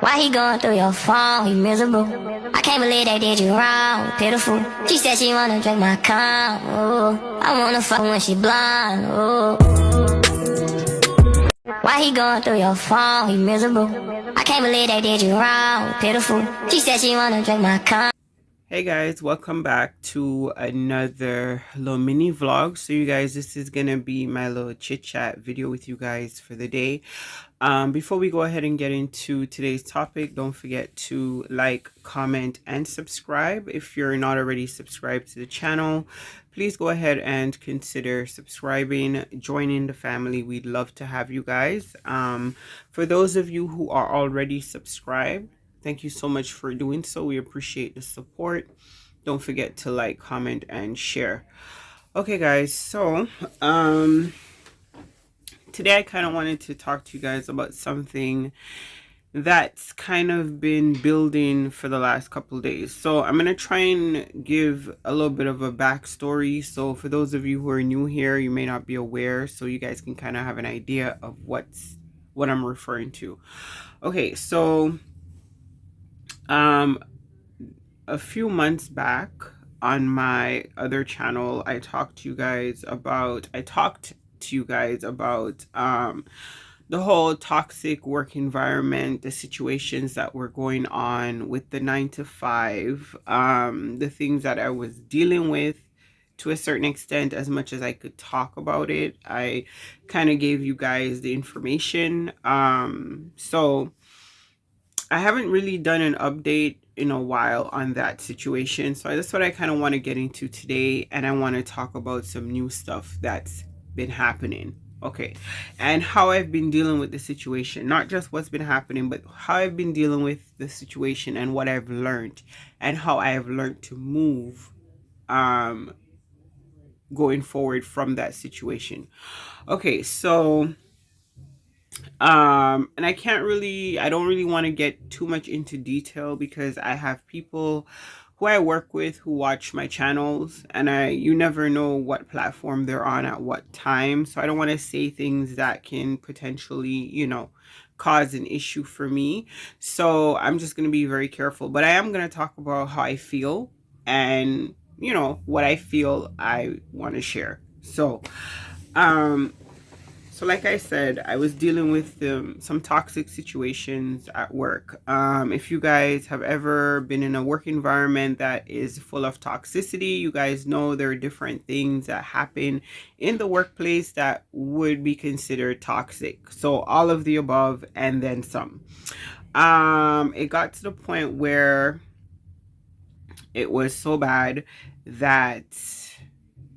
Why he going through your phone? He miserable. I can't believe they did you wrong. Pitiful. She said she wanna drink my cum. Ooh. I wanna fuck when she blind. Ooh. Why he going through your phone? He miserable. I can't believe they did you wrong. Pitiful. She said she wanna drink my cum. Hey guys, welcome back to another little mini vlog. So you guys, this is gonna be my little chit chat video with you guys for the day. Before we go ahead and get into today's topic, don't forget to like, comment, and subscribe. If you're not already subscribed to the channel, please go ahead and consider subscribing, joining the family. We'd love to have you guys. For those of you who are already subscribed, thank you so much for doing so. We appreciate the support. Don't forget to like, comment, and share. Okay guys, so today I kind of wanted to talk to you guys about something that's kind of been building for the last couple days. So I'm gonna try and give a little bit of a backstory. So for those of you who are new here, you may not be aware, so you guys can kind of have an idea of what I'm referring to. Okay, so a few months back on my other channel, I talked to you guys about the whole toxic work environment, the situations that were going on with the 9 to 5, the things that I was dealing with to a certain extent. As much as I could talk about it, I kind of gave you guys the information. So I haven't really done an update in a while on that situation. So that's what I kind of want to get into today. And I want to talk about some new stuff that's been happening. Okay. And how I've been dealing with the situation. Not just what's been happening, but how I've been dealing with the situation and what I've learned and how I have learned to move going forward from that situation. Okay, so and I don't really want to get too much into detail because I have people who I work with who watch my channels, and you never know what platform they're on at what time. So I don't want to say things that can potentially, cause an issue for me. So I'm just going to be very careful, but I am going to talk about how I feel and, what I feel I want to share. So, so like I said, I was dealing with some toxic situations at work. If you guys have ever been in a work environment that is full of toxicity, you guys know there are different things that happen in the workplace that would be considered toxic. So all of the above and then some. It got to the point where it was so bad that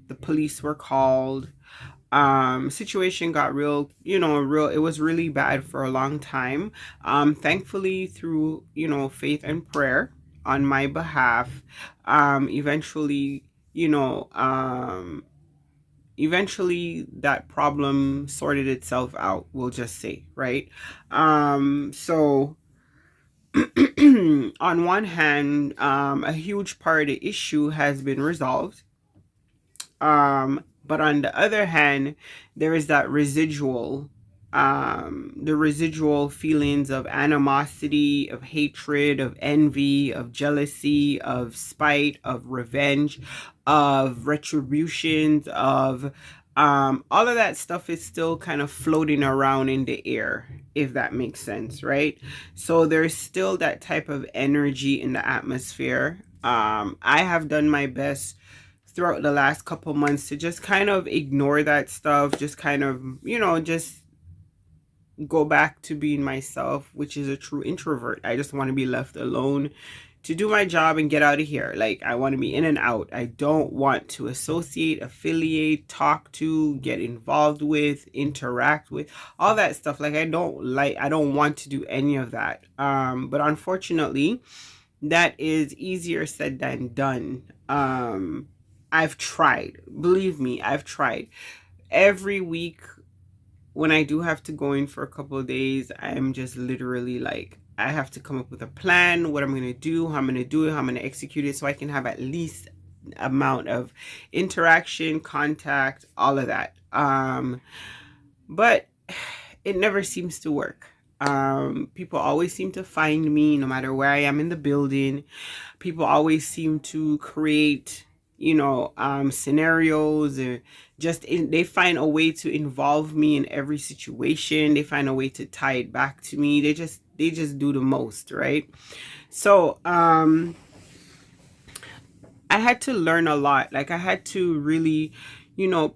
the police were called. Situation got it was really bad for a long time. Thankfully, through faith and prayer on my behalf, eventually that problem sorted itself out, we'll just say, right? So on one hand, a huge part of the issue has been resolved. But on the other hand, there is that the residual feelings of animosity, of hatred, of envy, of jealousy, of spite, of revenge, of retributions, of all of that stuff is still kind of floating around in the air, if that makes sense, right? So there's still that type of energy in the atmosphere. I have done my best throughout the last couple months to just kind of ignore that stuff, just kind of, just go back to being myself, which is a true introvert. I just want to be left alone to do my job and get out of here. Like, I want to be in and out. I don't want to associate, affiliate, talk to, get involved with, interact with, all that stuff. Like, I don't want to do any of that. But unfortunately, that is easier said than done. I've tried. Believe me, I've tried. Every week when I do have to go in for a couple of days, I'm just literally like, I have to come up with a plan, what I'm going to do, how I'm going to do it, how I'm going to execute it, so I can have at least amount of interaction, contact, all of that. But it never seems to work. People always seem to find me no matter where I am in the building. People always seem to create, scenarios, or they find a way to involve me in every situation. They find a way to tie it back to me. They just do the most, right? So I had to learn a lot. Like, I had to really,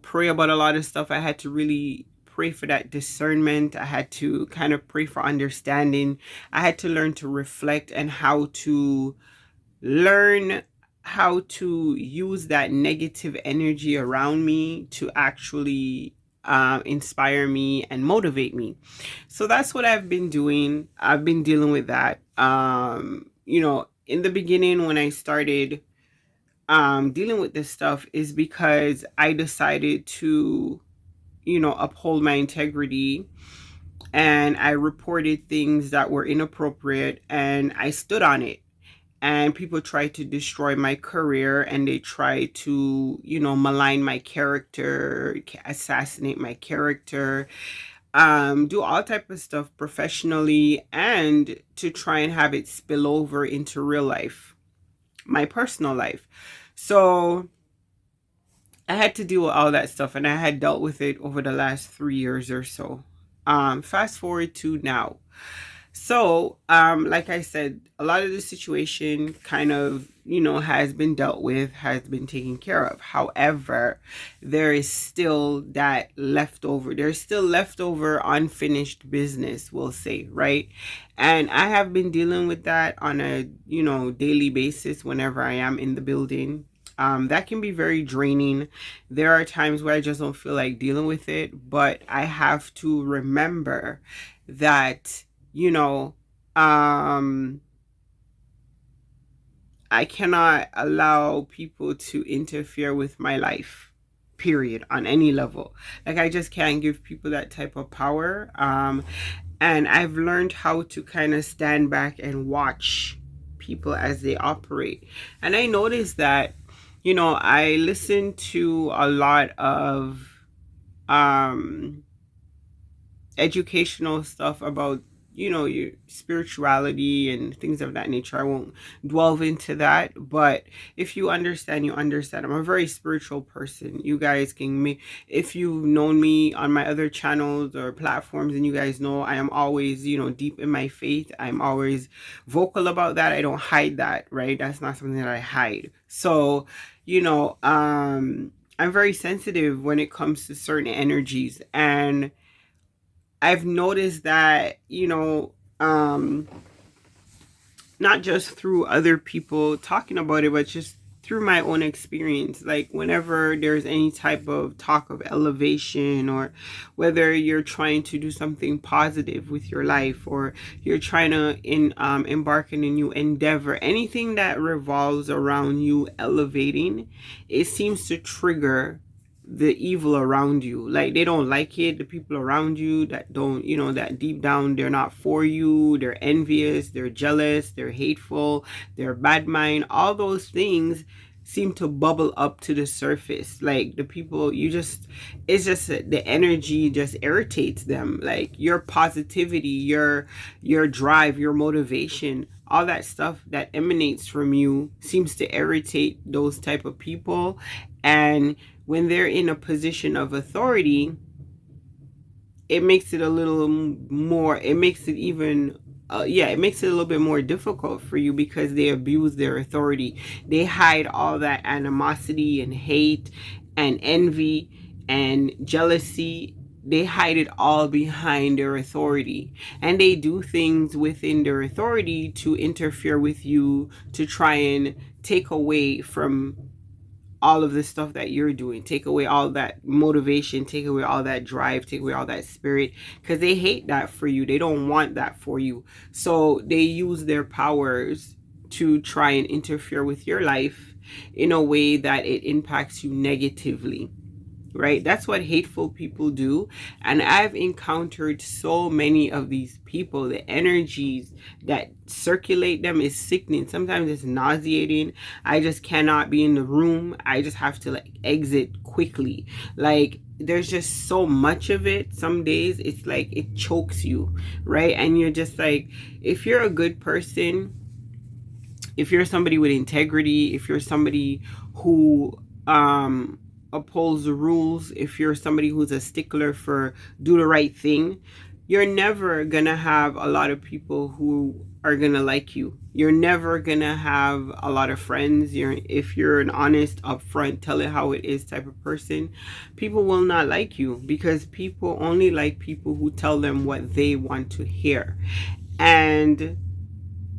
pray about a lot of stuff. I had to really pray for that discernment. I had to kind of pray for understanding. I had to learn to reflect and how to learn how to use that negative energy around me to actually inspire me and motivate me. So that's what I've been doing. I've been dealing with that. In the beginning, when I started dealing with this stuff, is because I decided to, uphold my integrity, and I reported things that were inappropriate, and I stood on it. And people tried to destroy my career, and they tried to, malign my character, assassinate my character, do all type of stuff professionally, and to try and have it spill over into real life, my personal life. So I had to deal with all that stuff, and I had dealt with it over the last 3 years or so. Fast forward to now. So, like I said, a lot of the situation kind of, has been dealt with, has been taken care of. However, there is still that leftover. There's still leftover unfinished business, we'll say, right? And I have been dealing with that on a, daily basis whenever I am in the building. That can be very draining. There are times where I just don't feel like dealing with it, but I have to remember that, I cannot allow people to interfere with my life, period, on any level. Like, I just can't give people that type of power. And I've learned how to kind of stand back and watch people as they operate. And I noticed that, I listen to a lot of educational stuff about, your spirituality and things of that nature. I won't delve into that, but if you understand, you understand. I'm a very spiritual person. You guys can if you've known me on my other channels or platforms, and you guys know I am always, deep in my faith. I'm always vocal about that. I don't hide that, right? That's not something that I hide. So, I'm very sensitive when it comes to certain energies, and I've noticed that, not just through other people talking about it, but just through my own experience. Like, whenever there's any type of talk of elevation, or whether you're trying to do something positive with your life, or you're trying to embark in a new endeavor, anything that revolves around you elevating, it seems to trigger the evil around you. Like, they don't like it. The people around you that don't, that deep down, they're not for you. They're envious, they're jealous, they're hateful, they're bad mind. All those things seem to bubble up to the surface. Like, the people, it's just the energy just irritates them. Like, your positivity, your drive, your motivation, all that stuff that emanates from you seems to irritate those type of people. And when they're in a position of authority, it makes it a little more, it makes it even, it makes it a little bit more difficult for you, because they abuse their authority. They hide all that animosity and hate and envy and jealousy. They hide it all behind their authority, and they do things within their authority to interfere with you, to try and take away from all of the stuff that you're doing, take away all that motivation, take away all that drive, take away all that spirit, because they hate that for you. They don't want that for you. So they use their powers to try and interfere with your life in a way that it impacts you negatively. right? That's what hateful people do. And I've encountered so many of these people. The energies that circulate them is sickening. Sometimes it's nauseating. I just cannot be in the room. I just have to like exit quickly. Like there's just so much of it. Some days it's like it chokes you, right? And you're just like, if you're a good person, if you're somebody with integrity, if you're somebody who upholds the rules, if you're somebody who's a stickler for do the right thing, you're never gonna have a lot of people who are gonna like you. You're never gonna have a lot of friends. If you're an honest, upfront, tell it how it is type of person, people will not like you, because people only like people who tell them what they want to hear. And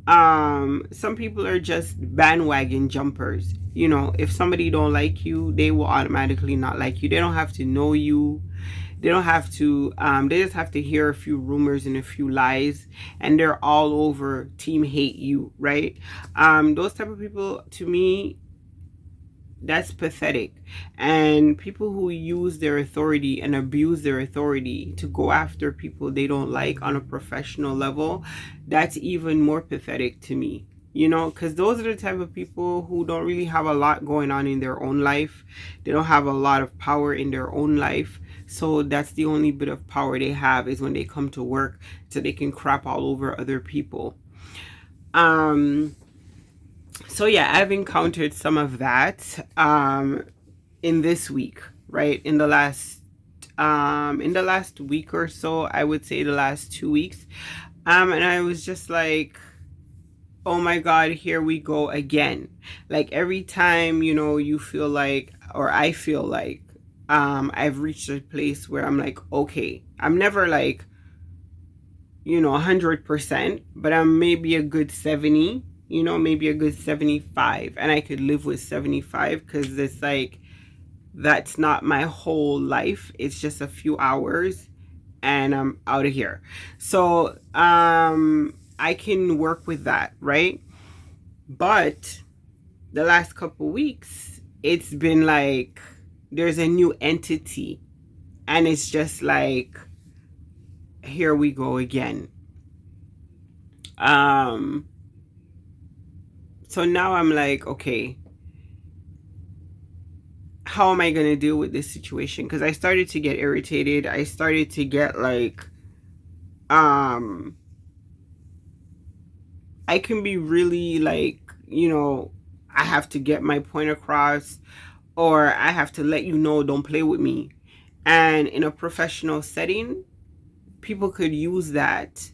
some people are just bandwagon jumpers. You know, if somebody don't like you, they will automatically not like you. They don't have to know you. They don't have to they just have to hear a few rumors and a few lies, and they're all over team hate you, right? Those type of people, to me, that's pathetic. And people who use their authority and abuse their authority to go after people they don't like on a professional level, that's even more pathetic to me. You know, because those are the type of people who don't really have a lot going on in their own life. They don't have a lot of power in their own life. So that's the only bit of power they have, is when they come to work, so they can crap all over other people. So yeah, I've encountered some of that in this week, right? In the last week or so, I would say the last 2 weeks. And I was just like, oh my God, here we go again. Like every time, you know, you feel like, or I feel like, I've reached a place where I'm like, okay, I'm never like, 100%, but I'm maybe a good 70, maybe a good 75. And I could live with 75, because it's like, that's not my whole life. It's just a few hours and I'm out of here. So I can work with that, right? But the last couple weeks, it's been like there's a new entity, and it's just like, here we go again. So now I'm like, okay, how am I going to deal with this situation? Because I started to get irritated. I started to get like, I can be really like, I have to get my point across, or I have to let you know, don't play with me. And in a professional setting, people could use that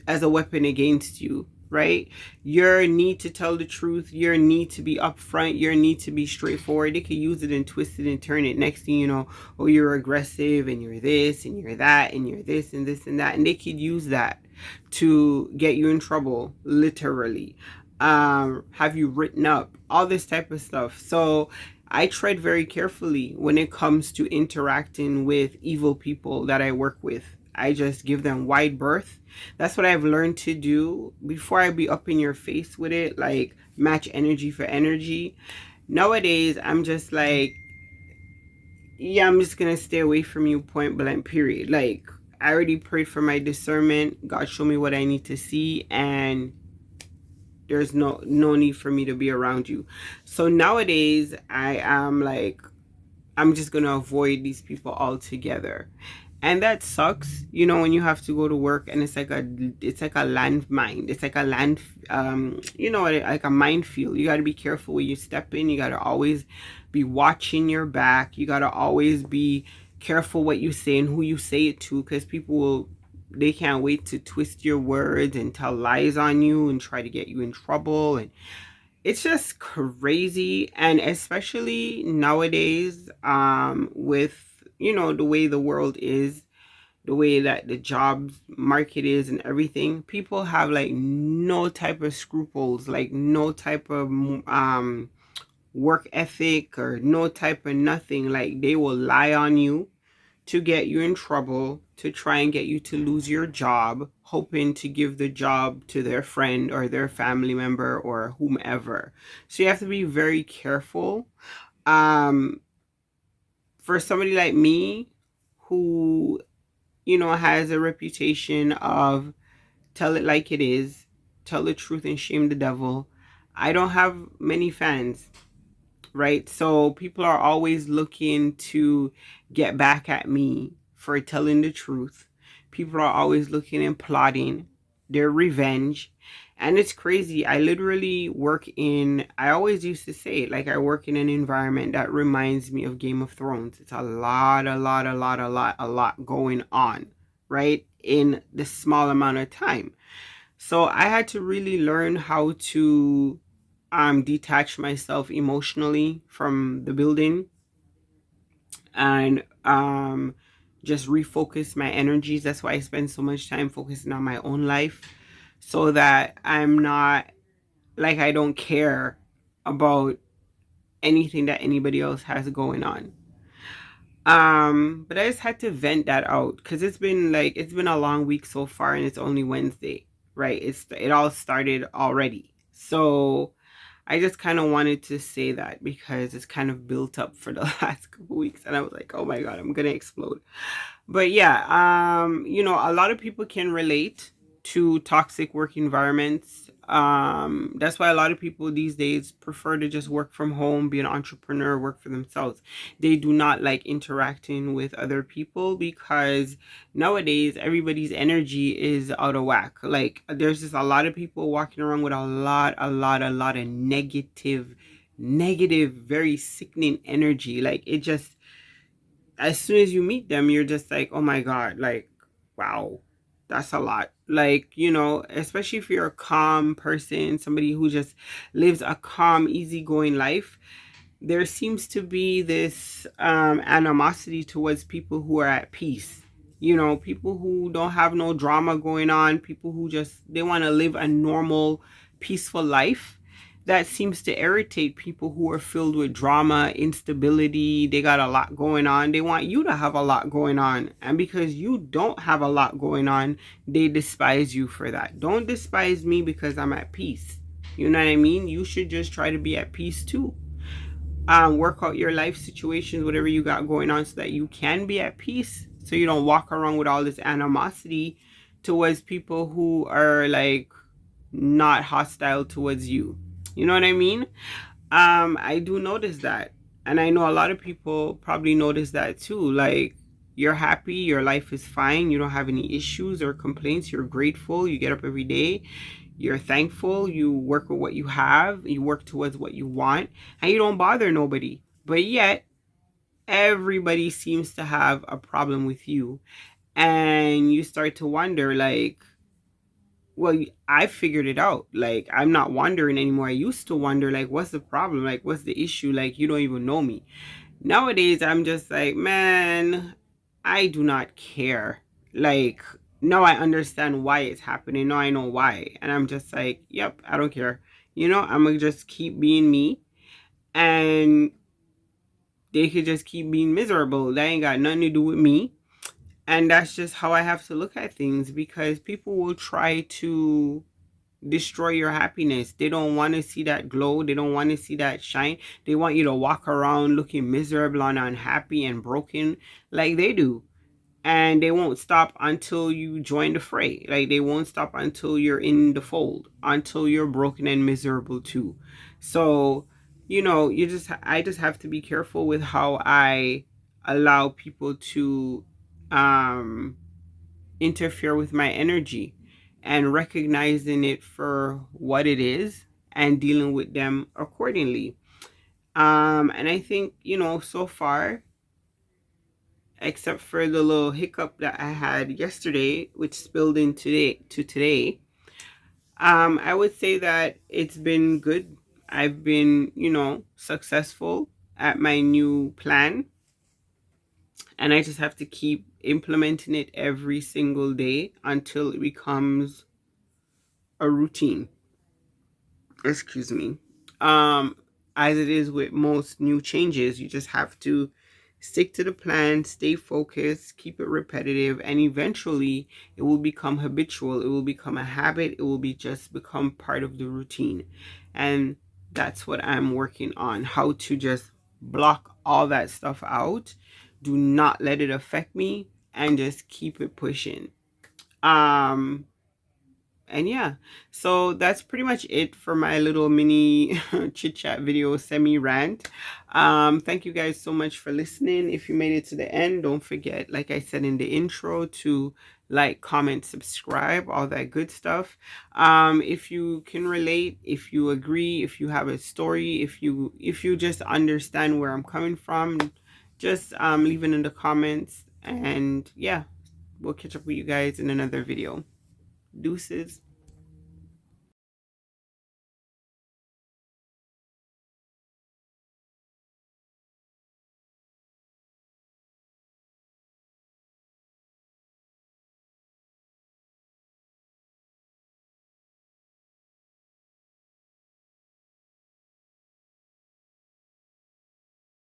as a weapon against you, right? Your need to tell the truth, your need to be upfront, your need to be straightforward, they could use it and twist it and turn it. Next thing you know, oh, you're aggressive and you're this and you're that and you're this and this and that. And they could use that to get you in trouble, literally. Have you written up, all this type of stuff. So I tread very carefully when it comes to interacting with evil people that I work with. I just give them wide berth. That's what I've learned to do before I be up in your face with it, like match energy for energy. Nowadays, I'm just like, yeah, I'm just gonna stay away from you, point blank, period. Like, I already prayed for my discernment. God show me what I need to see, and there's no need for me to be around you. So nowadays, I am like, I'm just gonna avoid these people altogether. And that sucks, when you have to go to work and it's like a landmine. It's like a like a minefield. You got to be careful where you step in. You got to always be watching your back. You got to always be careful what you say and who you say it to, because they can't wait to twist your words and tell lies on you and try to get you in trouble. And it's just crazy. And especially nowadays, with the way the world is, the way that the jobs market is and everything, people have like no type of scruples, like no type of work ethic, or no type of nothing. Like, they will lie on you to get you in trouble, to try and get you to lose your job, hoping to give the job to their friend or their family member or whomever. So you have to be very careful. for somebody like me who, you know, has a reputation of tell it like it is, tell the truth and shame the devil, I don't have many fans, right? So people are always looking to get back at me for telling the truth. People are always looking and plotting their revenge. And it's crazy. I literally work in, I always used to say it, like I work in an environment that reminds me of Game of Thrones. It's a lot going on, right? In this small amount of time. So I had to really learn how to detach myself emotionally from the building and just refocus my energies. That's why I spend so much time focusing on my own life, so that I'm not like I don't care about anything that anybody else has going on. But I just had to vent that out because it's been a long week so far and it's only Wednesday, right? It all started already. So I just kind of wanted to say that because it's kind of built up for the last couple weeks and I was like, oh my God, I'm gonna explode. But yeah, you know, a lot of people can relate to toxic work environments. That's why a lot of people these days prefer to just work from home, be an entrepreneur, work for themselves. They do not like interacting with other people because nowadays everybody's energy is out of whack. Like there's just a lot of people walking around with a lot of negative, very sickening energy. Like it just, as soon as you meet them, you're just like, oh my God, like, wow, that's a lot. Like, you know, especially if you're a calm person, somebody who just lives a calm, easygoing life, there seems to be this animosity towards people who are at peace. You know, people who don't have no drama going on, people who just, they want to live a normal, peaceful life. That seems to irritate people who are filled with drama, instability. They got a lot going on. They want you to have a lot going on. And because you don't have a lot going on, they despise you for that. Don't despise me because I'm at peace. You know what I mean? You should just try to be at peace too. Work out your life situations, whatever you got going on, so that you can be at peace, so you don't walk around with all this animosity towards people who are like not hostile towards you. You know what I mean? I do notice that, and I know a lot of people probably notice that too. Like, you're happy, your life is fine, you don't have any issues or complaints, you're grateful, you get up every day, you're thankful, you work with what you have, you work towards what you want, and you don't bother nobody. But yet, everybody seems to have a problem with you. And you start to wonder, like, well, I figured it out. Like, I'm not wondering anymore. I used to wonder, like, what's the problem? Like, what's the issue? Like, you don't even know me. Nowadays, I'm just like, man, I do not care. Like, now I understand why it's happening. Now I know why. And I'm just like, yep, I don't care. You know, I'm going to just keep being me. And they could just keep being miserable. That ain't got nothing to do with me. And that's just how I have to look at things, because people will try to destroy your happiness. They don't want to see that glow. They don't want to see that shine. They want you to walk around looking miserable and unhappy and broken like they do. And they won't stop until you join the fray. Like, they won't stop until you're in the fold, until you're broken and miserable too. So, you know, I just have to be careful with how I allow people to um interfere with my energy, and recognizing it for what it is and dealing with them accordingly. And I think, you know, so far, except for the little hiccup that I had yesterday, which spilled in today, I would say that it's been good. I've been, you know, successful at my new plan, and I just have to keep implementing it every single day until it becomes a routine. Excuse me. um as it is with most new changes, you just have to stick to the plan, stay focused, keep it repetitive, and eventually it will become habitual, it will become a habit, it will be just become part of the routine. And that's what I'm working on, how to just block all that stuff out. Do not let it affect me, and just keep it pushing. um and yeah, so that's pretty much it for my little mini chit chat video, semi rant. Thank you guys so much for listening. If you made it to the end, don't forget, like I said in the intro, to like, comment, subscribe, all that good stuff. If you can relate, if you agree, if you have a story, if you just understand where I'm coming from, just leave it in the comments. And yeah, we'll catch up with you guys in another video. Deuces.